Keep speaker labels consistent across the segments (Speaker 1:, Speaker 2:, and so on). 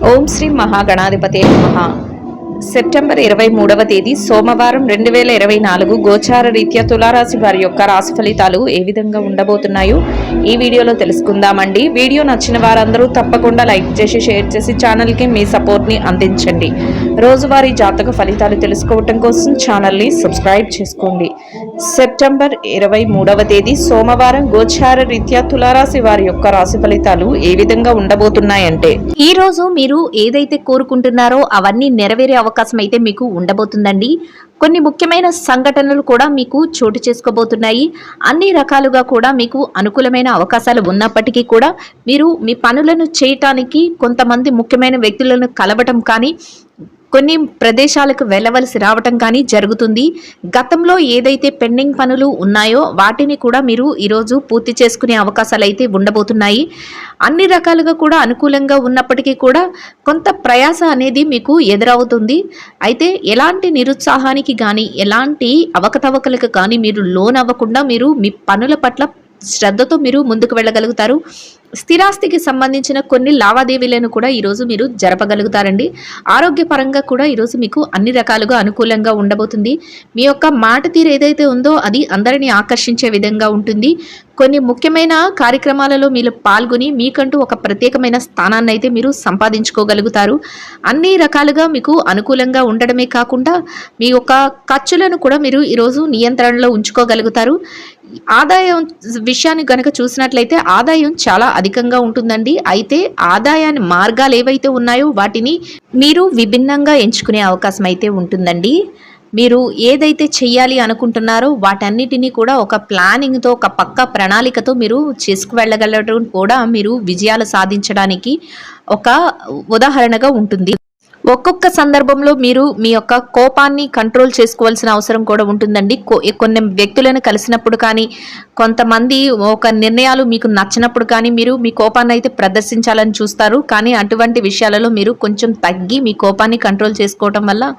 Speaker 1: ఓం శ్రీ మహాగణాధిపతే నమః. సెప్టెంబర్ 23వ తేదీ సోమవారం 2024 గోచార రీత్యా తులారాశి వారి యొక్క రాశి ఫలితాలు ఏ విధంగా ఉండబోతున్నాయో ఈ వీడియోలో తెలుసుకుందామండి. వీడియో నచ్చిన వారందరూ తప్పకుండా లైక్ చేసి షేర్ చేసి ఛానల్కి మీ సపోర్ట్ని అందించండి. రోజువారీ జాతక ఫలితాలు తెలుసుకోవటం కోసం ఛానల్ని సబ్స్క్రైబ్ చేసుకోండి. సెప్టెంబర్ 23వ తేదీ సోమవారం గోచార రీత్యా తులారాశి వారి యొక్క రాశి ఫలితాలు ఏ విధంగా ఉండబోతున్నాయంటే,
Speaker 2: ఈ రోజు మీరు ఏదైతే కోరుకుంటున్నారో అవన్నీ నెరవేరే అవకాశం అయితే మీకు ఉండబోతుందండి. కొన్ని ముఖ్యమైన సంఘటనలు కూడా మీకు చోటు చేసుకోబోతున్నాయి. అన్ని రకాలుగా కూడా మీకు అనుకూలమైన అవకాశాలు ఉన్నప్పటికీ కూడా మీరు మీ పనులను చేయటానికి కొంతమంది ముఖ్యమైన వ్యక్తులను కలవటం కానీ కొన్ని ప్రదేశాలకు వెళ్ళవలసి రావటం కానీ జరుగుతుంది. గతంలో ఏదైతే పెండింగ్ పనులు ఉన్నాయో వాటిని కూడా మీరు ఈరోజు పూర్తి చేసుకునే అవకాశాలు అయితే ఉండబోతున్నాయి. అన్ని రకాలుగా కూడా అనుకూలంగా ఉన్నప్పటికీ కూడా కొంత ప్రయాస అనేది మీకు ఎదురవుతుంది. అయితే ఎలాంటి నిరుత్సాహానికి కానీ ఎలాంటి అవకతవకలకు కానీ మీరు లోన్ అవ్వకుండా మీరు మీ పనుల పట్ల శ్రద్ధతో మీరు ముందుకు వెళ్ళగలుగుతారు. స్థిరాస్తికి సంబంధించిన కొన్ని లావాదేవీలను కూడా ఈరోజు మీరు జరపగలుగుతారండి. ఆరోగ్యపరంగా కూడా ఈరోజు మీకు అన్ని రకాలుగా అనుకూలంగా ఉండబోతుంది. మీ యొక్క మాట తీరు ఏదైతే ఉందో అది అందరినీ ఆకర్షించే విధంగా ఉంటుంది. కొన్ని ముఖ్యమైన కార్యక్రమాలలో మీరు పాల్గొని మీకంటూ ఒక ప్రత్యేకమైన స్థానాన్ని అయితే మీరు సంపాదించుకోగలుగుతారు. అన్ని రకాలుగా మీకు అనుకూలంగా ఉండడమే కాకుండా మీ యొక్క ఖర్చులను కూడా మీరు ఈరోజు నియంత్రణలో ఉంచుకోగలుగుతారు. ఆదాయం విషయాన్ని గనక చూసినట్లయితే ఆదాయం చాలా అధికంగా ఉంటుందండి. అయితే ఆదాయాన్ని మార్గాలు ఏవైతే ఉన్నాయో వాటిని మీరు విభిన్నంగా ఎంచుకునే అవకాశం అయితే ఉంటుందండి. మీరు ఏదైతే చెయ్యాలి అనుకుంటున్నారో వాటన్నిటినీ కూడా ఒక ప్లానింగ్తో ఒక పక్కా ప్రణాళికతో మీరు చేసుకువెళ్ళగలగడం కూడా మీరు విజయాలు సాధించడానికి ఒక ఉదాహరణగా ఉంటుంది. ఒక్కొక్క సందర్భంలో మీరు మీ యొక్క కోపాన్ని కంట్రోల్ చేసుకోవాల్సిన అవసరం కూడా ఉంటుందండి. కొన్ని వ్యక్తులను కలిసినప్పుడు కానీ కొంతమంది ఒక నిర్ణయాలు మీకు నచ్చినప్పుడు కానీ మీరు మీ కోపాన్ని అయితే ప్రదర్శించాలని చూస్తారు. కానీ అటువంటి విషయాలలో మీరు కొంచెం తగ్గి మీ కోపాన్ని కంట్రోల్ చేసుకోవటం వల్ల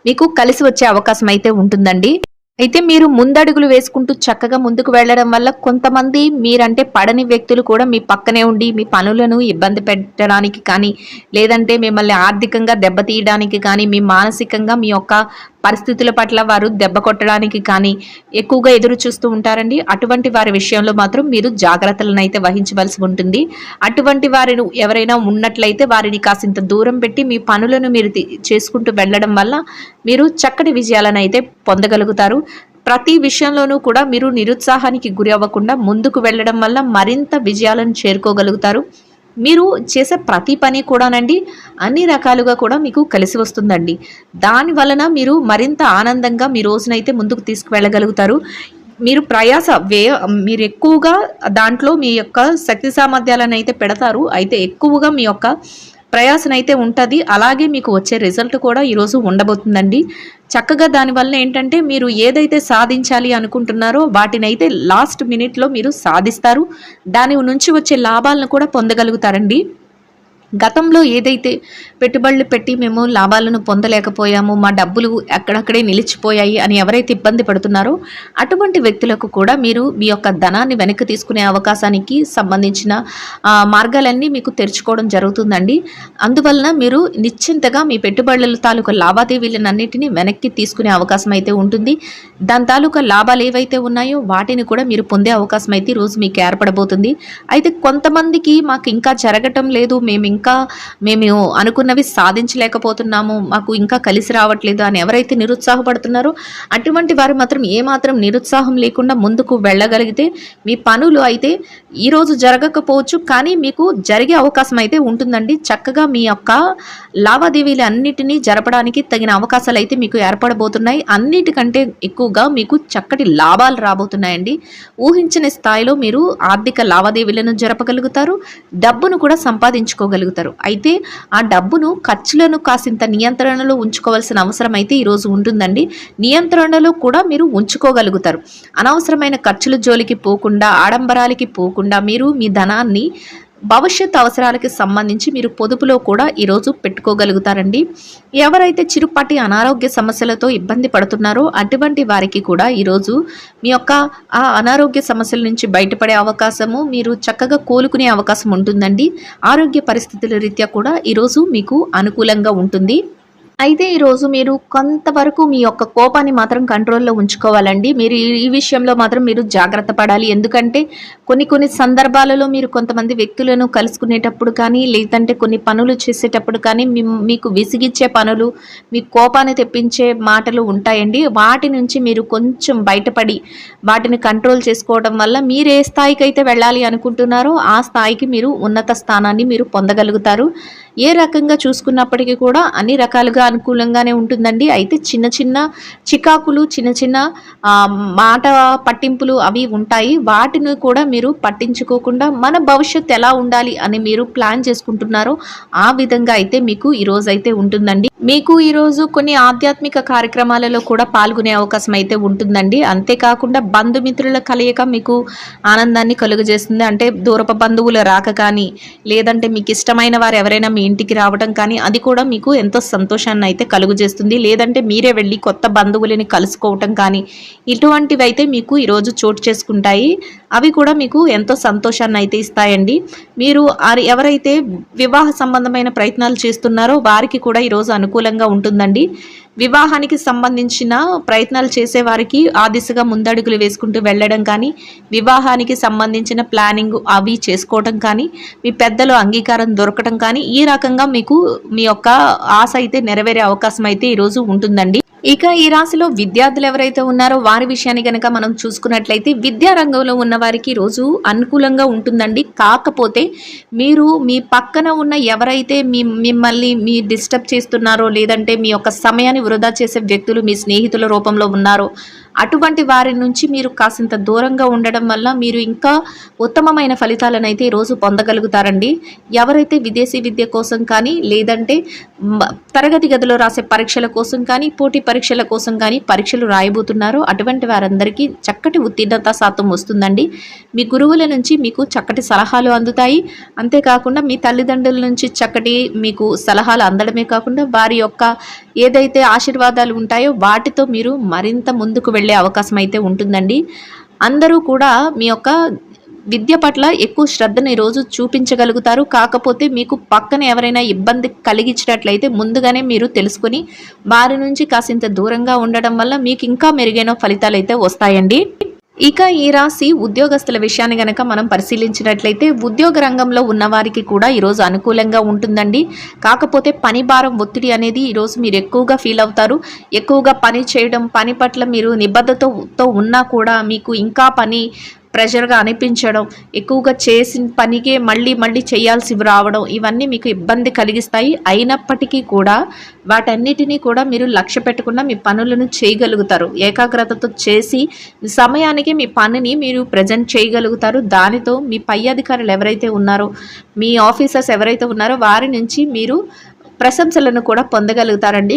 Speaker 2: మీకు కలిసి వచ్చే అవకాశం అయితే ఉంటుందండి. అయితే మీరు ముందడుగులు వేసుకుంటూ చక్కగా ముందుకు వెళ్ళడం వల్ల కొంతమంది మీరంటే పడని వ్యక్తులు కూడా మీ పక్కనే ఉండి మీ పనులను ఇబ్బంది పెట్టడానికి కానీ లేదంటే మిమ్మల్ని ఆర్థికంగా దెబ్బతీయడానికి కానీ మీ మానసికంగా మీ యొక్క పరిస్థితుల పట్ల వారు దెబ్బ కొట్టడానికి కానీ ఎక్కువగా ఎదురు చూస్తూ ఉంటారండి. అటువంటి వారి విషయంలో మాత్రం మీరు జాగ్రత్తలను అయితే వహించవలసి ఉంటుంది. అటువంటి వారిని ఎవరైనా ఉన్నట్లయితే వారిని కాసింత దూరం పెట్టి మీ పనులను మీరు చేసుకుంటూ వెళ్ళడం వల్ల మీరు చక్కటి విజయాలను అయితే పొందగలుగుతారు. ప్రతి విషయంలోనూ కూడా మీరు నిరుత్సాహానికి గురి అవ్వకుండా ముందుకు వెళ్ళడం వల్ల మరింత విజయాలను చేరుకోగలుగుతారు. మీరు చేసే ప్రతి పని కూడానండి అన్ని రకాలుగా కూడా మీకు కలిసి వస్తుందండి. దాని వలన మీరు మరింత ఆనందంగా మీ రోజునైతే ముందుకు తీసుకువెళ్ళగలుగుతారు. మీరు మీరు ఎక్కువగా దాంట్లో మీ యొక్క శక్తి సామర్థ్యాలను అయితే పెడతారు. అయితే ఎక్కువగా మీ యొక్క ప్రయాసన అయితే ఉంటుంది. అలాగే మీకు వచ్చే రిజల్ట్ కూడా ఈరోజు ఉండబోతుందండి. చక్కగా దానివల్ల ఏంటంటే మీరు ఏదైతే సాధించాలి అనుకుంటున్నారో వాటినైతే లాస్ట్ మినిట్లో మీరు సాధిస్తారు. దాని నుంచి వచ్చే లాభాలను కూడా పొందగలుగుతారండి. గతంలో ఏదైతే పెట్టుబడులు పెట్టి మేము లాభాలను పొందలేకపోయాము, మా డబ్బులు అక్కడక్కడే నిలిచిపోయాయి అని ఎవరైతే ఇబ్బంది పడుతున్నారో అటువంటి వ్యక్తులకు కూడా మీరు మీ యొక్క ధనాన్ని వెనక్కి తీసుకునే అవకాశానికి సంబంధించిన మార్గాలన్నీ మీకు తెరుచుకోవడం జరుగుతుందండి. అందువలన మీరు నిశ్చింతగా మీ పెట్టుబడుల తాలూకా లావాదేవీలన్నింటినీ వెనక్కి తీసుకునే అవకాశం అయితే ఉంటుంది. దాని తాలూకా లాభాలు ఏవైతే ఉన్నాయో వాటిని కూడా మీరు పొందే అవకాశం అయితే ఈరోజు మీకు ఏర్పడబోతుంది. అయితే కొంతమందికి మాకు ఇంకా జరగటం లేదు, మేము అనుకున్నవి సాధించలేకపోతున్నాము, మాకు ఇంకా కలిసి రావట్లేదు అని ఎవరైతే నిరుత్సాహపడుతున్నారో అటువంటి వారు మాత్రం ఏమాత్రం నిరుత్సాహం లేకుండా ముందుకు వెళ్ళగలిగితే మీ పనులు అయితే ఈరోజు జరగకపోవచ్చు కానీ మీకు జరిగే అవకాశం అయితే ఉంటుందండి. చక్కగా మీ యొక్క లావాదేవీలు అన్నిటినీ జరపడానికి తగిన అవకాశాలు అయితే మీకు ఏర్పడబోతున్నాయి. అన్నిటికంటే ఎక్కువగా మీకు చక్కటి లాభాలు రాబోతున్నాయండి. ఊహించిన స్థాయిలో మీరు ఆర్థిక లావాదేవీలను జరపగలుగుతారు, డబ్బును కూడా సంపాదించుకోగలుగుతారు. అయితే ఆ డబ్బును ఖర్చులను కాసింత నియంత్రణలో ఉంచుకోవాల్సిన అవసరం అయితే ఈరోజు ఉంటుందండి. నియంత్రణలో కూడా మీరు ఉంచుకోగలుగుతారు. అనవసరమైన ఖర్చుల జోలికి పోకుండా ఆడంబరాలకి పోకుండా మీరు మీ ధనాన్ని భవిష్యత్ అవసరాలకి సంబంధించి మీరు పొదుపులో కూడా ఈరోజు పెట్టుకోగలుగుతారండి. ఎవరైతే చిరుపాటి అనారోగ్య సమస్యలతో ఇబ్బంది పడుతున్నారో అటువంటి వారికి కూడా ఈరోజు మీ యొక్క ఆ అనారోగ్య సమస్యల నుంచి బయటపడే అవకాశము, మీరు చక్కగా కోలుకునే అవకాశం ఉంటుందండి. ఆరోగ్య పరిస్థితుల రీత్యా కూడా ఈరోజు మీకు అనుకూలంగా ఉంటుంది. అయితే ఈరోజు మీరు కొంతవరకు మీ యొక్క కోపాన్ని మాత్రం కంట్రోల్‌లో ఉంచుకోవాలండి. మీరు ఈ విషయంలో మాత్రం మీరు జాగ్రత్త పడాలి. ఎందుకంటే కొన్ని సందర్భాలలో మీరు కొంతమంది వ్యక్తులను కలుసుకునేటప్పుడు కానీ, లేదంటే కొన్ని పనులు చేసేటప్పుడు కానీ మీకు విసిగిచ్చే పనులు, మీ కోపాన్ని తెప్పించే మాటలు ఉంటాయండి. వాటి నుంచి మీరు కొంచెం బయటపడి వాటిని కంట్రోల్ చేసుకోవడం వల్ల మీరు ఏ స్థాయికైతే వెళ్ళాలి అనుకుంటున్నారో ఆ స్థాయికి మీరు ఉన్నత స్థానాన్ని మీరు పొందగలుగుతారు. ఏ రకంగా చూసుకున్నప్పటికీ కూడా అన్ని రకాలుగా అనుకూలంగానే ఉంటుందండి. అయితే చిన్న చికాకులు, చిన్న మాట పట్టింపులు అవి ఉంటాయి. వాటిని కూడా మీరు పట్టించుకోకుండా మన భవిష్యత్తు ఎలా ఉండాలి అని మీరు ప్లాన్ చేసుకుంటున్నారో ఆ విధంగా అయితే మీకు ఈరోజైతే ఉంటుందండి. మీకు ఈరోజు కొన్ని ఆధ్యాత్మిక కార్యక్రమాలలో కూడా పాల్గొనే అవకాశం అయితే ఉంటుందండి. అంతేకాకుండా బంధుమిత్రుల కలయిక మీకు ఆనందాన్ని కలుగజేస్తుంది. అంటే దూరపు బంధువుల రాక కానీ, లేదంటే మీకు ఇష్టమైన వారు ఎవరైనా మీ ఇంటికి రావడం కానీ, అది కూడా మీకు ఎంతో సంతోషాన్ని అయితే కలుగజేస్తుంది. లేదంటే మీరే వెళ్ళి కొత్త బంధువులని కలుసుకోవటం కానీ, ఇటువంటివి అయితే మీకు ఈరోజు చోటు చేసుకుంటాయి. అవి కూడా మీకు ఎంతో సంతోషాన్ని అయితే ఇస్తాయండి. మీరు ఎవరైతే వివాహ సంబంధమైన ప్రయత్నాలు చేస్తున్నారో వారికి కూడా ఈరోజు అనుకూలంగా ఉంటుందండి. వివాహానికి సంబంధించిన ప్రయత్నాలు చేసే వారికి ఆ దిశగా ముందడుగులు వేసుకుంటూ వెళ్ళడం కానీ, వివాహానికి సంబంధించిన ప్లానింగ్ అవి చేసుకోవడం కానీ, మీ పెద్దలు అంగీకారం దొరకడం కానీ, ఈ రకంగా మీకు మీ యొక్క ఆశ అయితే నెరవేరే అవకాశం అయితే ఈరోజు ఉంటుందండి. ఇక ఈ రాశిలో విద్యార్థులు ఎవరైతే ఉన్నారో వారి విషయాన్ని కనుక మనం చూసుకున్నట్లయితే విద్యా రంగంలో ఉన్న వారికి రోజు అనుకూలంగా ఉంటుందండి. కాకపోతే మీరు మీ పక్కన ఉన్న ఎవరైతే మిమ్మల్ని డిస్టర్బ్ చేస్తున్నారో, లేదంటే మీ యొక్క సమయాన్ని వృధా చేసే వ్యక్తులు మీ స్నేహితుల రూపంలో ఉన్నారో అటువంటి వారి నుంచి మీరు కాసింత దూరంగా ఉండడం వల్ల మీరు ఇంకా ఉత్తమమైన ఫలితాలను అయితే ఈరోజు పొందగలుగుతారండి. ఎవరైతే విదేశీ విద్య కోసం కానీ, లేదంటే తరగతి గదిలో రాసే పరీక్షల కోసం కానీ, పోటీ పరీక్షల కోసం కానీ పరీక్షలు రాయబోతున్నారో అటువంటి వారందరికీ చక్కటి ఉత్తీర్ణత శాతం వస్తుందండి. మీ గురువుల నుంచి మీకు చక్కటి సలహాలు అందుతాయి. అంతేకాకుండా మీ తల్లిదండ్రుల నుంచి చక్కటి మీకు సలహాలు అందడమే కాకుండా వారి యొక్క ఏదైతే ఆశీర్వాదాలు ఉంటాయో వాటితో మీరు మరింత ముందుకు వెళ్ళే అవకాశం అయితే ఉంటుందండి. అందరూ కూడా మీ యొక్క విద్య పట్ల ఎక్కువ శ్రద్ధను ఈరోజు చూపించగలుగుతారు. కాకపోతే మీకు పక్కన ఎవరైనా ఇబ్బంది కలిగించినట్లయితే ముందుగానే మీరు తెలుసుకొని వారి నుంచి కాసింత దూరంగా ఉండడం వల్ల మీకు ఇంకా మెరుగైన ఫలితాలు అయితే వస్తాయండి. ఇక ఈ రాశి ఉద్యోగస్తుల విషయాన్ని గనక మనం పరిశీలించినట్లయితే ఉద్యోగ రంగంలో ఉన్నవారికి కూడా ఈరోజు అనుకూలంగా ఉంటుందండి. కాకపోతే పని భారం ఒత్తిడి అనేది ఈరోజు మీరు ఎక్కువగా ఫీల్ అవుతారు. ఎక్కువగా పని చేయడం, పని పట్ల మీరు నిబద్ధతతో ఉన్నా కూడా మీకు ఇంకా పని ప్రెషర్గా అనిపించడం, ఎక్కువగా చేసిన పనికే మళ్ళీ చేయాల్సి రావడం, ఇవన్నీ మీకు ఇబ్బంది కలిగిస్తాయి. అయినప్పటికీ కూడా వాటన్నిటినీ కూడా మీరు లక్ష్య పెట్టకుండా మీ పనులను చేయగలుగుతారు. ఏకాగ్రతతో చేసి సమయానికి మీ పనిని మీరు ప్రజెంట్ చేయగలుగుతారు. దానితో మీ పై అధికారులు ఎవరైతే ఉన్నారో, మీ ఆఫీసర్స్ ఎవరైతే ఉన్నారో వారి నుంచి మీరు ప్రశంసలను కూడా పొందగలుగుతారండి.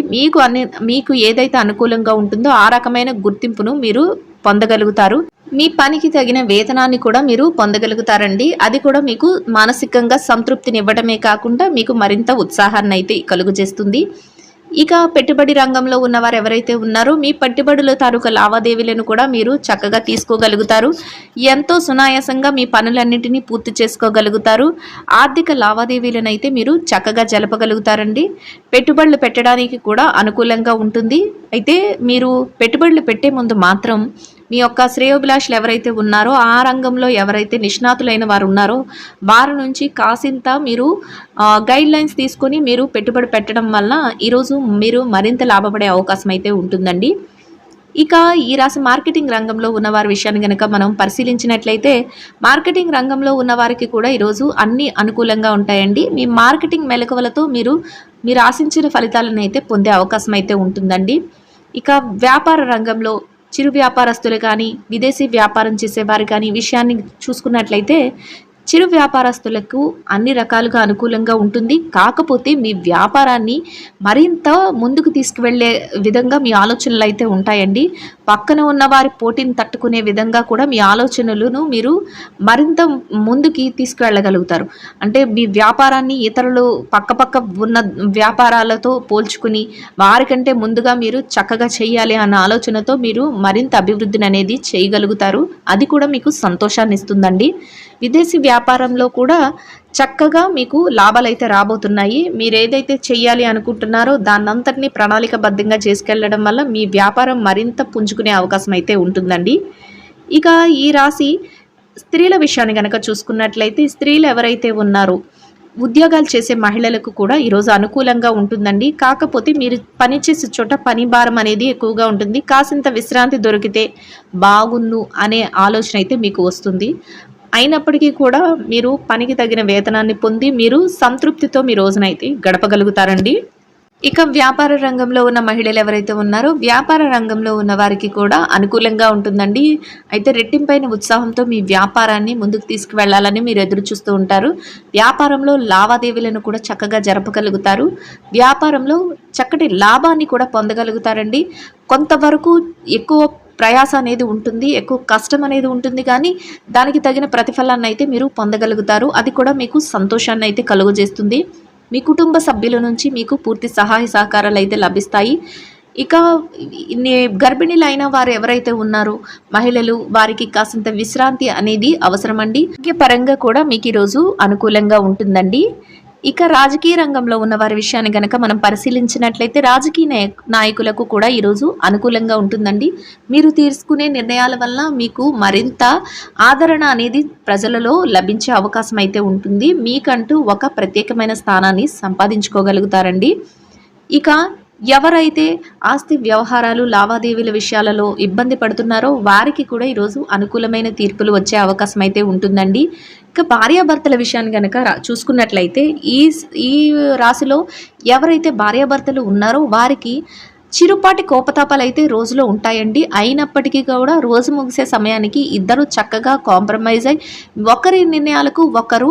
Speaker 2: మీకు ఏదైతే అనుకూలంగా ఉంటుందో ఆ రకమైన గుర్తింపును మీరు పొందగలుగుతారు. మీ పనికి తగిన వేతనాన్ని కూడా మీరు పొందగలుగుతారండి. అది కూడా మీకు మానసికంగా సంతృప్తినివ్వడమే కాకుండా మీకు మరింత ఉత్సాహాన్ని అయితే కలుగజేస్తుంది. ఇక పెట్టుబడి రంగంలో ఉన్నవారు ఎవరైతే ఉన్నారో మీ పెట్టుబడుల తాలూకా లావాదేవీలను కూడా మీరు చక్కగా తీసుకోగలుగుతారు. ఎంతో సునాయాసంగా మీ పనులన్నింటినీ పూర్తి చేసుకోగలుగుతారు. ఆర్థిక లావాదేవీలను అయితే మీరు చక్కగా జలపగలుగుతారండి. పెట్టుబడులు పెట్టడానికి కూడా అనుకూలంగా ఉంటుంది. అయితే మీరు పెట్టుబడులు పెట్టే ముందు మాత్రం మీ యొక్క శ్రేయోభిలాషులు ఎవరైతే ఉన్నారో, ఆ రంగంలో ఎవరైతే నిష్ణాతులైన వారు ఉన్నారో వారి నుంచి కాసింత మీరు గైడ్ లైన్స్ తీసుకొని మీరు పెట్టుబడి పెట్టడం వల్ల ఈరోజు మీరు మరింత లాభపడే అవకాశం అయితే ఉంటుందండి. ఇక ఈ రాశి మార్కెటింగ్ రంగంలో ఉన్నవారి విషయాన్ని కనుక మనం పరిశీలించినట్లయితే మార్కెటింగ్ రంగంలో ఉన్నవారికి కూడా ఈరోజు అన్ని అనుకూలంగా ఉంటాయండి. మీ మార్కెటింగ్ మెలకువలతో మీరు ఆశించిన ఫలితాలను అయితే పొందే అవకాశం అయితే ఉంటుందండి. ఇక వ్యాపార రంగంలో చిరు వ్యాపారస్తులు కానీ, విదేశీ వ్యాపారం చేసేవారు కానీ విషయాన్ని చూసుకున్నట్లయితే చిరు వ్యాపారస్తులకు అన్ని రకాలుగా అనుకూలంగా ఉంటుంది. కాకపోతే మీ వ్యాపారాన్ని మరింత ముందుకు తీసుకువెళ్ళే విధంగా మీ ఆలోచనలు అయితే ఉంటాయండి. పక్కన ఉన్న వారి పోటీని తట్టుకునే విధంగా కూడా మీ ఆలోచనలను మీరు మరింత ముందుకి తీసుకువెళ్ళగలుగుతారు. అంటే మీ వ్యాపారాన్ని ఇతరులు పక్కపక్క ఉన్న వ్యాపారాలతో పోల్చుకుని వారికంటే ముందుగా మీరు చక్కగా చేయాలి అన్న ఆలోచనతో మీరు మరింత అభివృద్ధిని అనేది చేయగలుగుతారు. అది కూడా మీకు సంతోషాన్ని ఇస్తుందండి. విదేశీ వ్యాపారంలో కూడా చక్కగా మీకు లాభాలైతే రాబోతున్నాయి. మీరు ఏదైతే చెయ్యాలి అనుకుంటున్నారో దాన్నంతటినీ ప్రణాళికబద్ధంగా చేసుకెళ్లడం వల్ల మీ వ్యాపారం మరింత పుంజుకునే అవకాశం అయితే ఉంటుందండి. ఇక ఈ రాశి స్త్రీల విషయాన్ని గనక చూసుకున్నట్లయితే స్త్రీలు ఎవరైతే ఉన్నారో ఉద్యోగాలు చేసే మహిళలకు కూడా ఈరోజు అనుకూలంగా ఉంటుందండి. కాకపోతే మీరు పనిచేసే చోట పని భారం అనేది ఎక్కువగా ఉంటుంది. కాసింత విశ్రాంతి దొరికితే బాగుండు అనే ఆలోచన అయితే మీకు వస్తుంది. అయినప్పటికీ కూడా మీరు పనికి తగిన వేతనాన్ని పొంది మీరు సంతృప్తితో మీ రోజునైతే గడపగలుగుతారండి. ఇక వ్యాపార రంగంలో ఉన్న మహిళలు ఎవరైతే ఉన్నారో వ్యాపార రంగంలో ఉన్న వారికి కూడా అనుకూలంగా ఉంటుందండి. అయితే రెట్టింపైన ఉత్సాహంతో మీ వ్యాపారాన్ని ముందుకు తీసుకువెళ్లాలని మీరు ఎదురు చూస్తూ ఉంటారు. వ్యాపారంలో లావాదేవీలను కూడా చక్కగా జరపగలుగుతారు. వ్యాపారంలో చక్కటి లాభాన్ని కూడా పొందగలుగుతారండి. కొంతవరకు ఎక్కువ ప్రయాస అనేది ఉంటుంది, ఎక్కువ కష్టం అనేది ఉంటుంది, కానీ దానికి తగిన ప్రతిఫలాన్ని అయితే మీరు పొందగలుగుతారు. అది కూడా మీకు సంతోషాన్ని అయితే కలుగజేస్తుంది. మీ కుటుంబ సభ్యుల నుంచి మీకు పూర్తి సహాయ సహకారాలు అయితే లభిస్తాయి. ఇక గర్భిణీలైన వారు ఎవరైతే ఉన్నారో మహిళలు వారికి కాసింత విశ్రాంతి అనేది అవసరమండి. పరంగా కూడా మీకు ఈరోజు అనుకూలంగా ఉంటుందండి. ఇక రాజకీయ రంగంలో ఉన్న వారి విషయాన్ని గనక మనం పరిశీలించినట్లయితే రాజకీయ నాయకులకు కూడా ఈరోజు అనుకూలంగా ఉంటుందండి. మీరు తీసుకునే నిర్ణయాల వల్ల మీకు మరింత ఆదరణ అనేది ప్రజలలో లభించే అవకాశం అయితే ఉంటుంది. మీకంటూ ఒక ప్రత్యేకమైన స్థానాన్ని సంపాదించుకోగలుగుతారండి. ఇక ఎవరైతే ఆస్తి వ్యవహారాలు లావాదేవీల విషయాలలో ఇబ్బంది పడుతున్నారో వారికి కూడా ఈరోజు అనుకూలమైన తీర్పులు వచ్చే అవకాశం అయితే ఉంటుందండి. ఇక భార్యాభర్తల విషయాన్ని కనుక చూసుకున్నట్లయితే ఈ రాశిలో ఎవరైతే భార్యాభర్తలు ఉన్నారో వారికి చిరుపాటి కోపతాపాలు అయితే రోజులో ఉంటాయండి. అయినప్పటికీ కూడా రోజు ముగిసే సమయానికి ఇద్దరు చక్కగా కాంప్రమైజ్ అయి ఒకరి నిర్ణయాలకు ఒకరు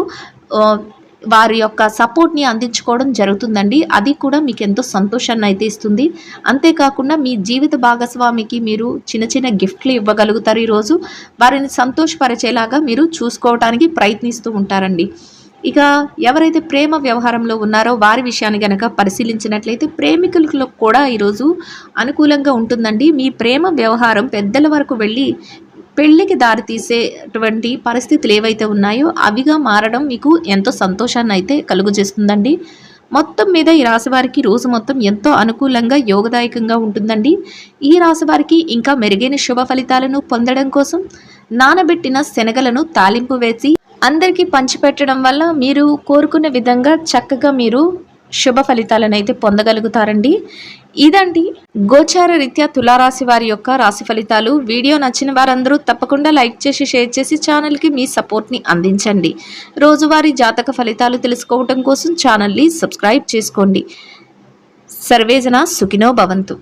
Speaker 2: వారి యొక్క సపోర్ట్ని అందించుకోవడం జరుగుతుందండి. అది కూడా మీకు ఎంతో సంతోషాన్ని అయితే ఇస్తుంది. అంతేకాకుండా మీ జీవిత భాగస్వామికి మీరు చిన్న చిన్న గిఫ్ట్లు ఇవ్వగలుగుతారు. ఈరోజు వారిని సంతోషపరిచేలాగా మీరు చూసుకోవడానికి ప్రయత్నిస్తూ ఉంటారండి. ఇక ఎవరైతే ప్రేమ వ్యవహారంలో ఉన్నారో వారి విషయాన్ని గనక పరిశీలించినట్లయితే ప్రేమికులకు కూడా ఈరోజు అనుకూలంగా ఉంటుందండి. మీ ప్రేమ వ్యవహారం పెద్దల వరకు వెళ్ళి పెళ్లికి దారితీసేటువంటి పరిస్థితులు ఏవైతే ఉన్నాయో అవిగా మారడం మీకు ఎంతో సంతోషాన్ని అయితే కలుగజేస్తుందండి. మొత్తం మీద ఈ రాశి వారికి రోజు మొత్తం ఎంతో అనుకూలంగా యోగదాయకంగా ఉంటుందండి. ఈ రాశి వారికి ఇంకా మెరుగైన శుభ ఫలితాలను పొందడం కోసం నానబెట్టిన శనగలను తాలింపు వేసి అందరికీ పంచిపెట్టడం వల్ల మీరు కోరుకున్న విధంగా చక్కగా మీరు శుభ ఫలితాలను అయితే పొందగలుగుతారండి. ఇదండి గోచార రీత్యా తులారాశి వారి యొక్క రాశి ఫలితాలు. వీడియో నచ్చిన వారందరూ తప్పకుండా లైక్ చేసి షేర్ చేసి ఛానల్కి మీ సపోర్ట్ని అందించండి. రోజువారీ జాతక ఫలితాలు తెలుసుకోవడం కోసం ఛానల్ని సబ్స్క్రైబ్ చేసుకోండి. సర్వేజన సుఖినో భవంతు.